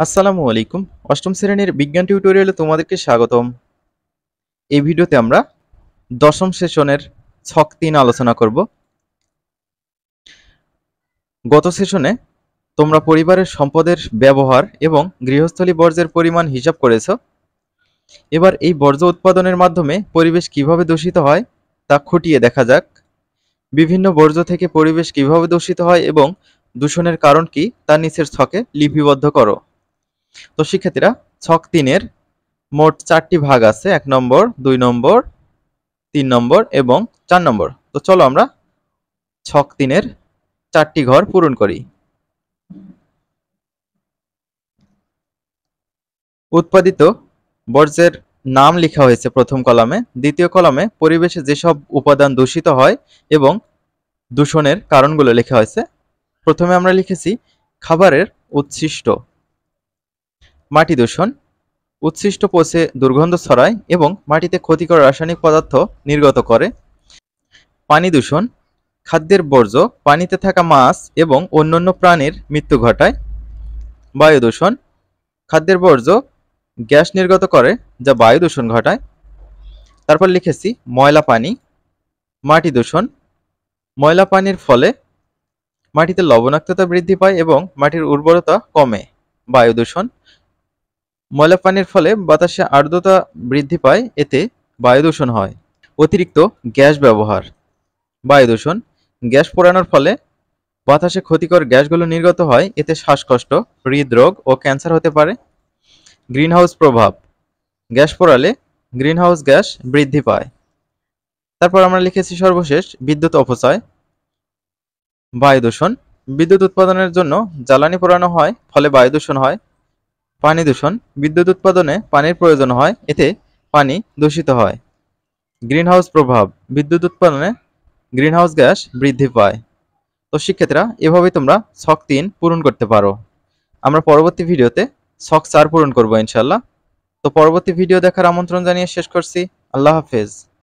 আসসালামু আলাইকুম। অষ্টম শ্রেণীর বিজ্ঞান টিউটোরিয়ালে তোমাদেরকে স্বাগতম। এই ভিডিওতে আমরা দশম সেশনের ছক ৩ আলোচনা করব। গত সেশনে তোমরা পরিবারের সম্পদের ব্যবহার এবং গৃহস্থলী বর্জ্যের পরিমাণ হিসাব করেছো। এবার এই বর্জ্য উৎপাদনের মাধ্যমে পরিবেশ কিভাবে দূষিত হয় তা খুঁটিয়ে দেখা যাক। বিভিন্ন বর্জ্য থেকে পরিবেশ কিভাবে দূষিত হয় এবং দূষণের কারণ কি তা নিচের ছকে লিপিবদ্ধ করো। তো শিক্ষার্থীরা, ছক ৩-এর মোট ৪টি ভাগ আছে, ১ নম্বর, ২ নম্বর, ৩ নম্বর এবং ৪ নম্বর। তো চলো আমরা ছক ৩-এর ৪টি ঘর পূরণ করি। উৎপাদিত বর্জ্যের নাম লেখা হয়েছে প্রথম কলামে। দ্বিতীয় কলামে পরিবেশে যেসব উপাদান দূষিত হয় এবং দূষণের কারণগুলো লেখা হয়েছে। প্রথমে আমরা লিখেছি খাবারের উচ্ছিষ্ট। মাটি দূষণ, উচ্ছিষ্ট পচে দুর্গন্ধ ছড়ায় এবং মাটিতে ক্ষতিকর রাসায়নিক পদার্থ নির্গত করে। পানি দূষণ, খাদ্যের বর্জ্য পানিতে থাকা মাছ এবং অন্যান্য প্রাণীর মৃত্যু ঘটায়। বায়ু দূষণ, খাদ্যের বর্জ্য গ্যাস নির্গত করে যা বায়ু দূষণ ঘটায়। তারপর লিখেছি ময়লা পানি। মাটি দূষণ, ময়লা পানির ফলে মাটিতে লবণাক্ততা বৃদ্ধি পায় এবং মাটির উর্বরতা কমে। বায়ু দূষণ, ময়লা পানির ফলে বাতাসে আর্দ্রতা বৃদ্ধি পায়, এতে বায়ু দূষণ হয়। অতিরিক্ত গ্যাস ব্যবহার। বায়ু দূষণ, গ্যাস পোড়ানোর ফলে বাতাসে ক্ষতিকর গ্যাসগুলো নির্গত হয়, এতে শ্বাসকষ্ট, হৃদরোগ ও ক্যান্সার হতে পারে। গ্রিনহাউস প্রভাব, গ্যাস পোড়ালে গ্রিনহাউস গ্যাস বৃদ্ধি পায়। তারপর আমরা লিখেছি সর্বশেষ বিদ্যুৎ অপচয়। বায়ু দূষণ, বিদ্যুৎ উৎপাদনের জন্য জ্বালানি পোড়ানো হয়, ফলে বায়ু দূষণ হয়। পানি দূষণ, বিদ্যুৎ উৎপাদনে পানির প্রয়োজন হয়, এতে পানি দূষিত হয়। গ্রিনহাউস প্রভাব, বিদ্যুৎ উৎপাদনে গ্রিনহাউস গ্যাস বৃদ্ধি পায়। তো শিক্ষার্থীরা, এভাবেই তোমরা ছক ৩ পূরণ করতে পারো। আমরা পরবর্তী ভিডিওতে ছক ৪ পূরণ করব ইনশাল্লাহ। তো পরবর্তী ভিডিও দেখার আমন্ত্রণ জানিয়ে শেষ করছি। আল্লাহ হাফেজ।